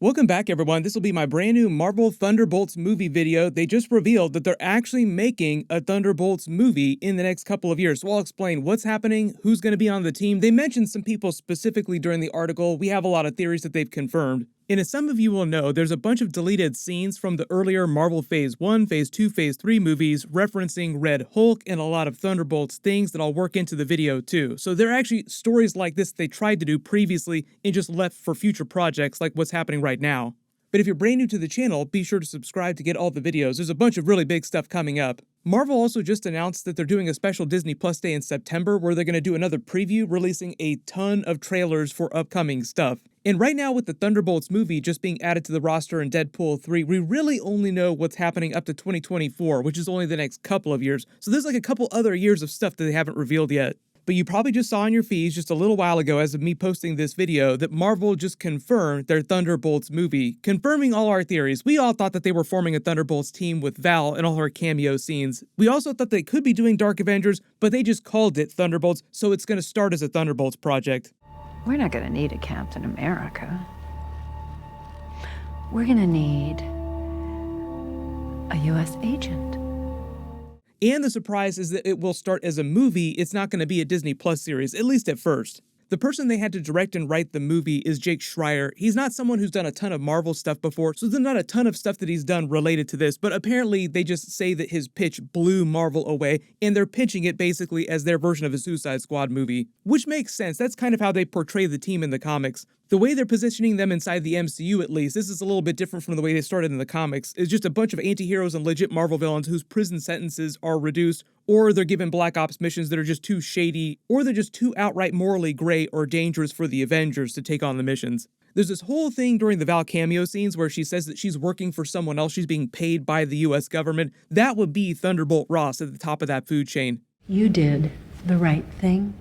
Welcome back, everyone. This will be my brand new Marvel Thunderbolts movie video. They just revealed that they're actually making a Thunderbolts movie in the next couple of years. So I'll explain what's happening, who's going to be on the team. They mentioned some people specifically during the article. We have a lot of theories that they've confirmed. And as some of you will know, there's a bunch of deleted scenes from the earlier Marvel Phase 1, Phase 2, Phase 3 movies referencing Red Hulk and a lot of Thunderbolts things that I'll work into the video too. So there are actually stories like this they tried to do previously and just left for future projects like what's happening right now. But if you're brand new to the channel, be sure to subscribe to get all the videos. There's a bunch of really big stuff coming up. Marvel also just announced that they're doing a special Disney Plus Day in September where they're going to do another preview, releasing a ton of trailers for upcoming stuff. And right now with the Thunderbolts movie just being added to the roster in Deadpool 3, we really only know what's happening up to 2024, which is only the next couple of years. So there's like a couple other years of stuff that they haven't revealed yet. But you probably just saw on your feeds just a little while ago as of me posting this video that Marvel just confirmed their Thunderbolts movie, confirming all our theories. We all thought that they were forming a Thunderbolts team with Val and all her cameo scenes. We also thought they could be doing Dark Avengers, but they just called it Thunderbolts, so it's going to start as a Thunderbolts project. We're not going to need a Captain America. We're going to need a U.S. agent. And the surprise is that it will start as a movie. It's not going to be a Disney Plus series, at least at first. The person they had to direct and write the movie is Jake Schreier. He's not someone who's done a ton of Marvel stuff before, so there's not a ton of stuff that he's done related to this, but apparently they just say that his pitch blew Marvel away, and they're pitching it basically as their version of a Suicide Squad movie. Which makes sense. That's kind of how they portray the team in the comics. The way they're positioning them inside the MCU, at least, this is a little bit different from the way they started in the comics, is just a bunch of anti-heroes and legit Marvel villains whose prison sentences are reduced, or they're given Black Ops missions that are just too shady, or they're just too outright morally gray or dangerous for the Avengers to take on the missions. There's this whole thing during the Val cameo scenes where she says that she's working for someone else, she's being paid by the US government. That would be Thunderbolt Ross at the top of that food chain. You did the right thing.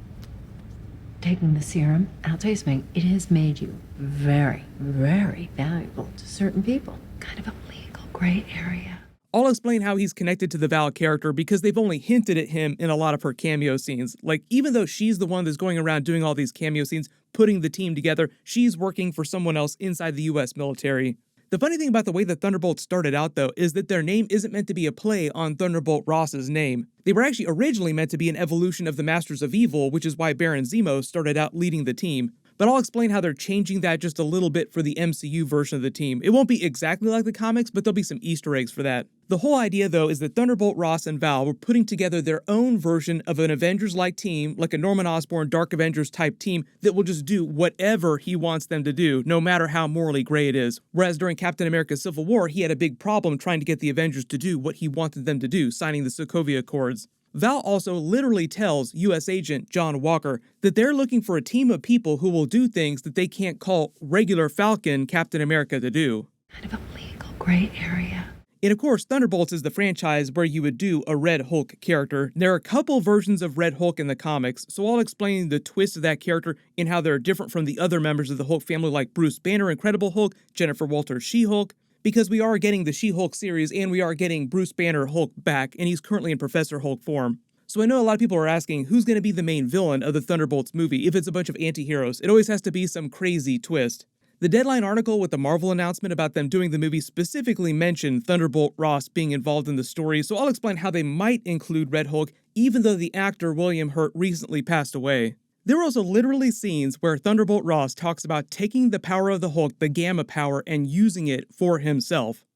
Taking the serum, I'll tell you something, it has made you very, very valuable to certain people. Kind of a legal gray area. I'll explain how he's connected to the Val character because they've only hinted at him in a lot of her cameo scenes. Like, even though she's the one that's going around doing all these cameo scenes, putting the team together, she's working for someone else inside the US military. The funny thing about the way that Thunderbolts started out, though, is that their name isn't meant to be a play on Thunderbolt Ross's name. They were actually originally meant to be an evolution of the Masters of Evil, which is why Baron Zemo started out leading the team. But I'll explain how they're changing that just a little bit for the MCU version of the team. It won't be exactly like the comics, but there'll be some Easter eggs for that. The whole idea, though, is that Thunderbolt Ross and Val were putting together their own version of an Avengers-like team, like a Norman Osborn Dark Avengers type team that will just do whatever he wants them to do, no matter how morally gray it is. Whereas during Captain America Civil War, he had a big problem trying to get the Avengers to do what he wanted them to do, signing the Sokovia Accords. Val also literally tells U.S. agent John Walker that they're looking for a team of people who will do things that they can't call regular Falcon Captain America to do. Kind of a legal gray area. And of course, Thunderbolts is the franchise where you would do a Red Hulk character. There are a couple versions of Red Hulk in the comics, so I'll explain the twist of that character and how they're different from the other members of the Hulk family like Bruce Banner, Incredible Hulk, Jennifer Walters, She-Hulk, because we are getting the She-Hulk series and we are getting Bruce Banner Hulk back, and he's currently in Professor Hulk form. So I know a lot of people are asking who's going to be the main villain of the Thunderbolts movie if it's a bunch of anti-heroes. It always has to be some crazy twist. The Deadline article with the Marvel announcement about them doing the movie specifically mentioned Thunderbolt Ross being involved in the story, so I'll explain how they might include Red Hulk even though the actor William Hurt recently passed away. There were also literally scenes where Thunderbolt Ross talks about taking the power of the Hulk, the Gamma power, and using it for himself.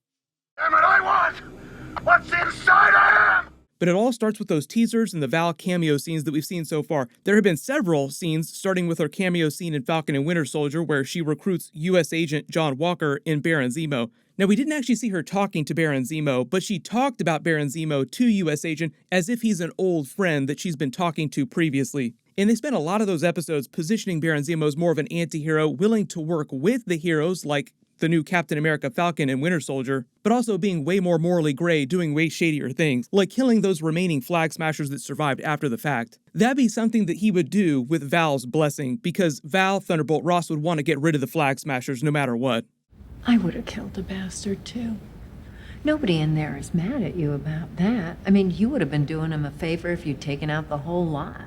Damn it, I want what's inside him! But it all starts with those teasers and the Val cameo scenes that we've seen so far. There have been several scenes, starting with her cameo scene in Falcon and Winter Soldier, where she recruits U.S. agent John Walker in Baron Zemo. Now, we didn't actually see her talking to Baron Zemo, but she talked about Baron Zemo to U.S. agent as if he's an old friend that she's been talking to previously. And they spent a lot of those episodes positioning Baron Zemo as more of an anti-hero, willing to work with the heroes like the new Captain America, Falcon, and Winter Soldier, but also being way more morally gray, doing way shadier things, like killing those remaining Flag Smashers that survived after the fact. That'd be something that he would do with Val's blessing, because Val, Thunderbolt Ross would want to get rid of the Flag Smashers no matter what. I would have killed the bastard too. Nobody in there is mad at you about that. I mean, you would have been doing him a favor if you'd taken out the whole lot.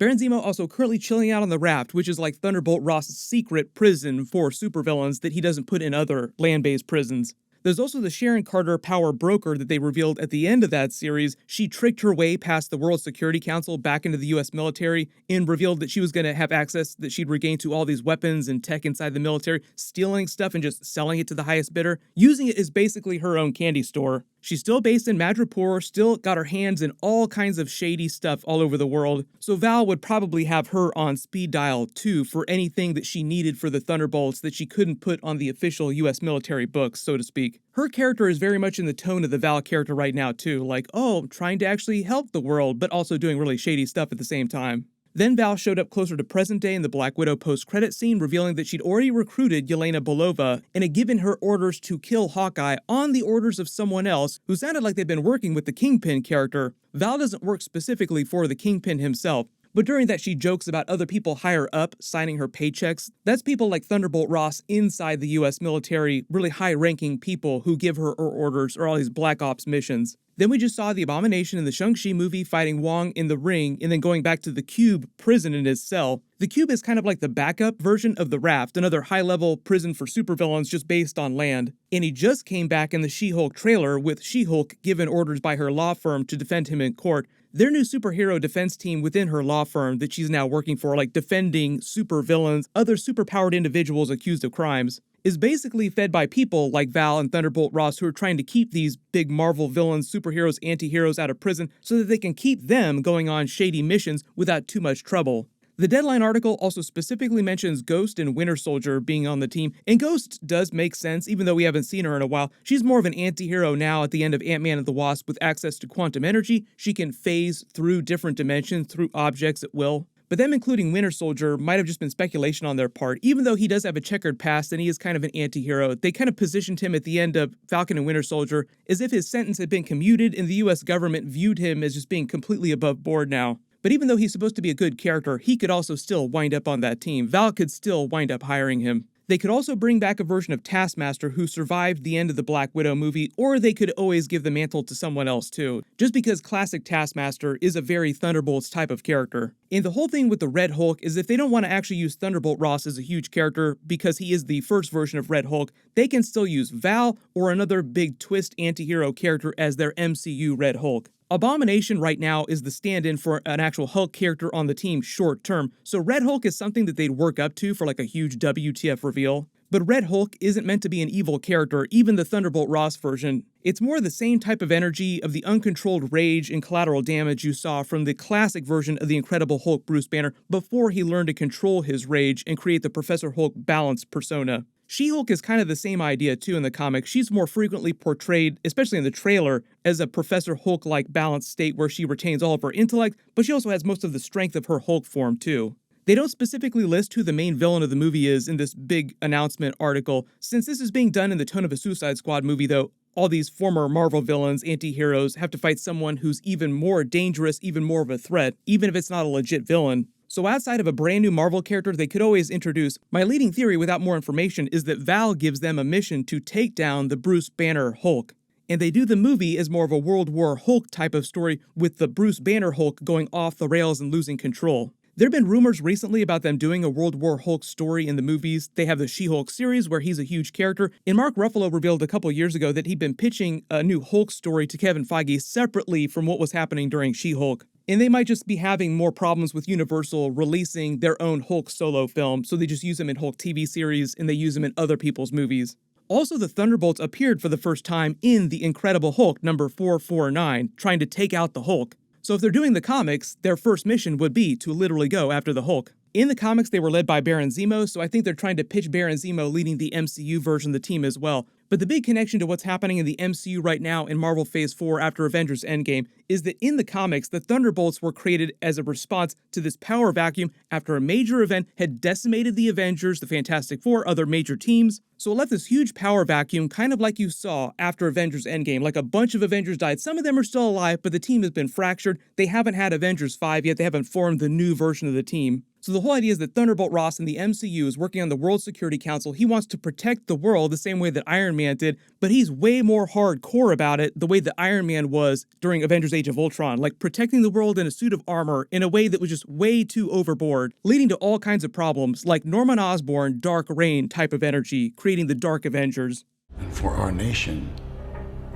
Baron Zemo also currently chilling out on the Raft, which is like Thunderbolt Ross's secret prison for supervillains that he doesn't put in other land-based prisons. There's also the Sharon Carter power broker that they revealed at the end of that series. She tricked her way past the World Security Council back into the US military and revealed that she was going to have access that she'd regain to all these weapons and tech inside the military, stealing stuff and just selling it to the highest bidder, using it as basically her own candy store. She's still based in Madripoor, still got her hands in all kinds of shady stuff all over the world, so Val would probably have her on speed dial too for anything that she needed for the Thunderbolts that she couldn't put on the official US military books, so to speak. Her character is very much in the tone of the Val character right now too, like, oh, trying to actually help the world, but also doing really shady stuff at the same time. Then Val showed up closer to present day in the Black Widow post-credit scene, revealing that she'd already recruited Yelena Belova and had given her orders to kill Hawkeye on the orders of someone else who sounded like they'd been working with the Kingpin character. Val doesn't work specifically for the Kingpin himself, but during that she jokes about other people higher up signing her paychecks. That's people like Thunderbolt Ross inside the US military, really high-ranking people who give her orders or all these Black Ops missions. Then we just saw the Abomination in the Shang-Chi movie fighting Wong in the ring and then going back to the Cube prison in his cell. The Cube is kind of like the backup version of the Raft, another high-level prison for supervillains just based on land. And he just came back in the She-Hulk trailer with She-Hulk given orders by her law firm to defend him in court. Their new superhero defense team within her law firm that she's now working for, like defending supervillains, other superpowered individuals accused of crimes, is basically fed by people like Val and Thunderbolt Ross who are trying to keep these big Marvel villains, superheroes, anti-heroes out of prison so that they can keep them going on shady missions without too much trouble. The Deadline article also specifically mentions Ghost and Winter Soldier being on the team, and Ghost does make sense even though we haven't seen her in a while. She's more of an anti-hero now at the end of Ant-Man and the Wasp with access to quantum energy. She can phase through different dimensions, through objects at will. But them including Winter Soldier might have just been speculation on their part. Even though he does have a checkered past and he is kind of an anti-hero, they kind of positioned him at the end of Falcon and Winter Soldier as if his sentence had been commuted and the US government viewed him as just being completely above board now. But even though he's supposed to be a good character, he could also still wind up on that team. Val could still wind up hiring him. They could also bring back a version of Taskmaster who survived the end of the Black Widow movie, or they could always give the mantle to someone else too, just because classic Taskmaster is a very Thunderbolts type of character. And the whole thing with the Red Hulk is if they don't want to actually use Thunderbolt Ross as a huge character because he is the first version of Red Hulk, they can still use Val or another big twist anti-hero character as their MCU Red Hulk. Abomination right now is the stand-in for an actual Hulk character on the team short term, so Red Hulk is something that they'd work up to for like a huge WTF reveal. But Red Hulk isn't meant to be an evil character, even the Thunderbolt Ross version. It's more the same type of energy of the uncontrolled rage and collateral damage you saw from the classic version of the Incredible Hulk Bruce Banner before he learned to control his rage and create the Professor Hulk balanced persona. She-Hulk is kind of the same idea too in the comics. She's more frequently portrayed, especially in the trailer, as a Professor Hulk-like balanced state where she retains all of her intellect, but she also has most of the strength of her Hulk form too. They don't specifically list who the main villain of the movie is in this big announcement article. Since this is being done in the tone of a Suicide Squad movie though, all these former Marvel villains, anti-heroes, have to fight someone who's even more dangerous, even more of a threat, even if it's not a legit villain. So outside of a brand new Marvel character they could always introduce, my leading theory without more information is that Val gives them a mission to take down the Bruce Banner Hulk. And they do the movie as more of a World War Hulk type of story with the Bruce Banner Hulk going off the rails and losing control. There have been rumors recently about them doing a World War Hulk story in the movies. They have the She-Hulk series where he's a huge character, and Mark Ruffalo revealed a couple years ago that he'd been pitching a new Hulk story to Kevin Feige separately from what was happening during She-Hulk. And they might just be having more problems with Universal releasing their own Hulk solo film, so they just use him in Hulk TV series and they use him in other people's movies. Also, the Thunderbolts appeared for the first time in The Incredible Hulk number 449, trying to take out the Hulk. So if they're doing the comics, their first mission would be to literally go after the Hulk. In the comics, they were led by Baron Zemo, so I think they're trying to pitch Baron Zemo leading the MCU version of the team as well. But the big connection to what's happening in the MCU right now in Marvel Phase 4 after Avengers Endgame is that in the comics, the Thunderbolts were created as a response to this power vacuum after a major event had decimated the Avengers, the Fantastic Four, other major teams. So it left this huge power vacuum, kind of like you saw after Avengers Endgame. Like a bunch of Avengers died. Some of them are still alive, but the team has been fractured. They haven't had Avengers 5 yet. They haven't formed the new version of the team. So the whole idea is that Thunderbolt Ross in the MCU is working on the World Security Council. He wants to protect the world the same way that Iron Man did, but he's way more hardcore about it the way that Iron Man was during Avengers Age of Ultron, like protecting the world in a suit of armor in a way that was just way too overboard, leading to all kinds of problems like Norman Osborn Dark Reign type of energy, creating the Dark Avengers. And for our nation,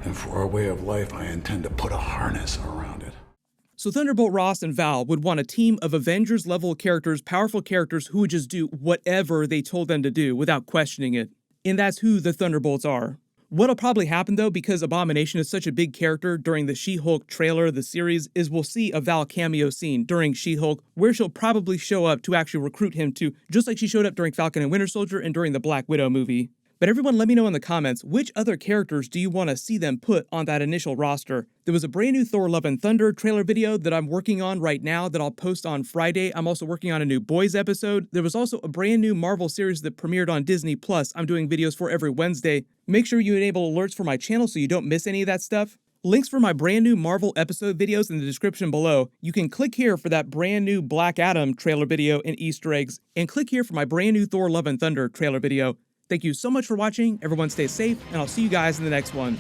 and for our way of life, I intend to put a harness around it. So Thunderbolt Ross and Val would want a team of Avengers-level characters, powerful characters who would just do whatever they told them to do without questioning it. And that's who the Thunderbolts are. What'll probably happen though, because Abomination is such a big character during the She-Hulk trailer of the series, is we'll see a Val cameo scene during She-Hulk where she'll probably show up to actually recruit him to, just like she showed up during Falcon and Winter Soldier and during the Black Widow movie. But everyone let me know in the comments, which other characters do you want to see them put on that initial roster? There was a brand new Thor Love and Thunder trailer video that I'm working on right now that I'll post on Friday. I'm also working on a new Boys episode. There was also a brand new Marvel series that premiered on Disney Plus. I'm doing videos for every Wednesday. Make sure you enable alerts for my channel so you don't miss any of that stuff. Links for my brand new Marvel episode videos in the description below. You can click here for that brand new Black Adam trailer video and Easter eggs, and click here for my brand new Thor Love and Thunder trailer video. Thank you so much for watching, everyone stay safe, and I'll see you guys in the next one.